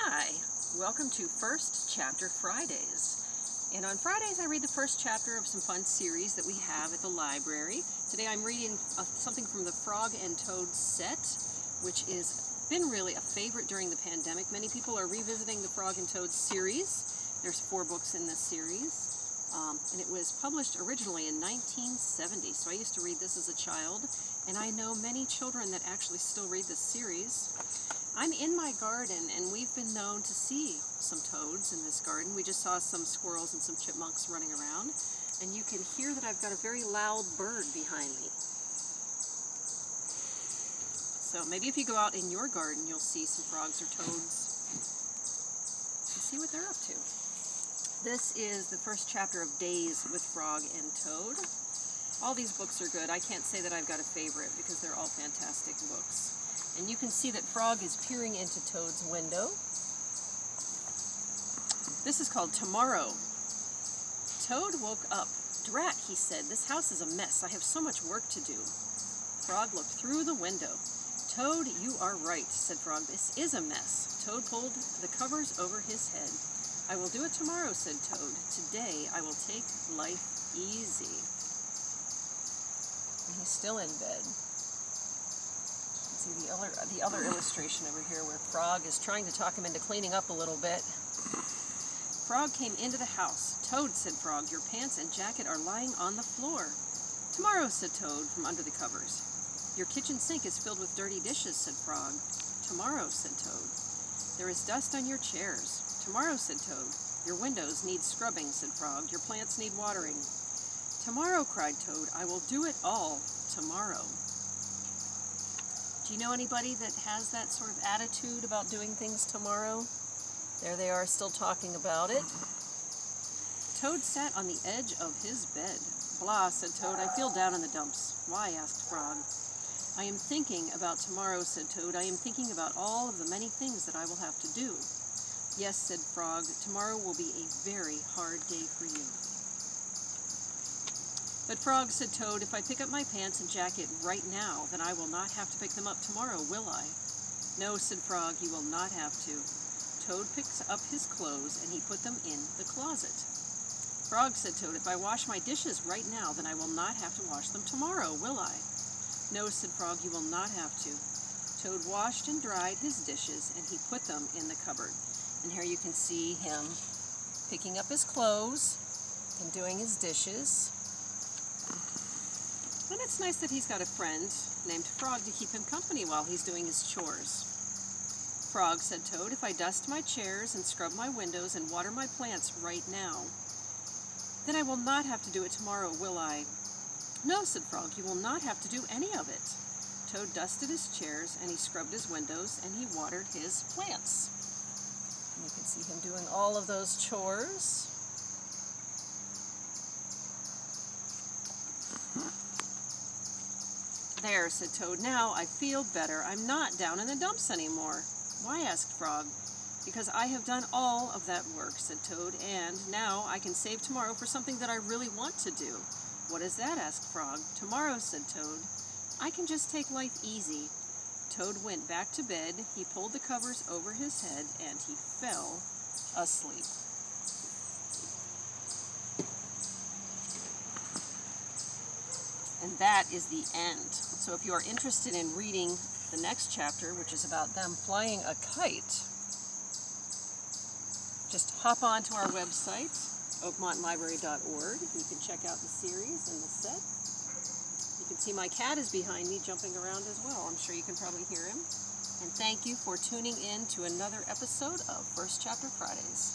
Hi, welcome to First Chapter Fridays. And on Fridays I read the first chapter of some fun series that we have at the library. Today I'm reading something from the Frog and Toad set, which has been really a favorite during the pandemic. Many people are revisiting the Frog and Toad series. There's 4 books in this series. And it was published originally in 1970, so I used to read this as a child, and I know many children that actually still read this series. I'm in my garden, and we've been known to see some toads in this garden. We just saw some squirrels and some chipmunks running around, and you can hear that I've got a very loud bird behind me. So maybe if you go out in your garden, you'll see some frogs or toads and see what they're up to. This is the first chapter of Days with Frog and Toad. All these books are good. I can't say that I've got a favorite because they're all fantastic books. And you can see that Frog is peering into Toad's window. This is called Tomorrow. Toad woke up. "Drat," he said, "this house is a mess. I have so much work to do." Frog looked through the window. "Toad, you are right," said Frog. "This is a mess." Toad pulled the covers over his head. "I will do it tomorrow," said Toad. "Today I will take life easy." And he's still in bed. See the other illustration over here where Frog is trying to talk him into cleaning up a little bit. Frog came into the house. "Toad," said Frog, "your pants and jacket are lying on the floor." "Tomorrow," said Toad from under the covers. "Your kitchen sink is filled with dirty dishes," said Frog. "Tomorrow," said Toad. "There is dust on your chairs." "Tomorrow," said Toad. "Your windows need scrubbing," said Frog. "Your plants need watering." "Tomorrow," cried Toad. "I will do it all tomorrow." Do you know anybody that has that sort of attitude about doing things tomorrow? There they are, still talking about it. Toad sat on the edge of his bed. "Blah," said Toad. "I feel down in the dumps." "Why?" asked Frog. "I am thinking about tomorrow," said Toad. "I am thinking about all of the many things that I will have to do." "Yes," said Frog, "tomorrow will be a very hard day for you." "But Frog," said Toad, "if I pick up my pants and jacket right now, then I will not have to pick them up tomorrow, will I?" "No," said Frog, "you will not have to." Toad picked up his clothes and he put them in the closet. "Frog," said Toad, "if I wash my dishes right now, then I will not have to wash them tomorrow, will I?" "No," said Frog, "you will not have to." Toad washed and dried his dishes and he put them in the cupboard. And here you can see him picking up his clothes and doing his dishes. And it's nice that he's got a friend named Frog to keep him company while he's doing his chores. "Frog," said Toad, "if I dust my chairs and scrub my windows and water my plants right now, then I will not have to do it tomorrow, will I?" "No," said Frog, "you will not have to do any of it." Toad dusted his chairs and he scrubbed his windows and he watered his plants. And you can see him doing all of those chores. "There," said Toad, "now I feel better. I'm not down in the dumps anymore." "Why?" asked Frog. "Because I have done all of that work," said Toad, "and now I can save tomorrow for something that I really want to do." "What is that?" asked Frog. "Tomorrow," said Toad, "I can just take life easy." Toad went back to bed, he pulled the covers over his head, and he fell asleep. And that is the end. So if you are interested in reading the next chapter, which is about them flying a kite, just hop on to our website, oakmontlibrary.org. You can check out the series and the set. You can see my cat is behind me jumping around as well. I'm sure you can probably hear him. And thank you for tuning in to another episode of First Chapter Fridays.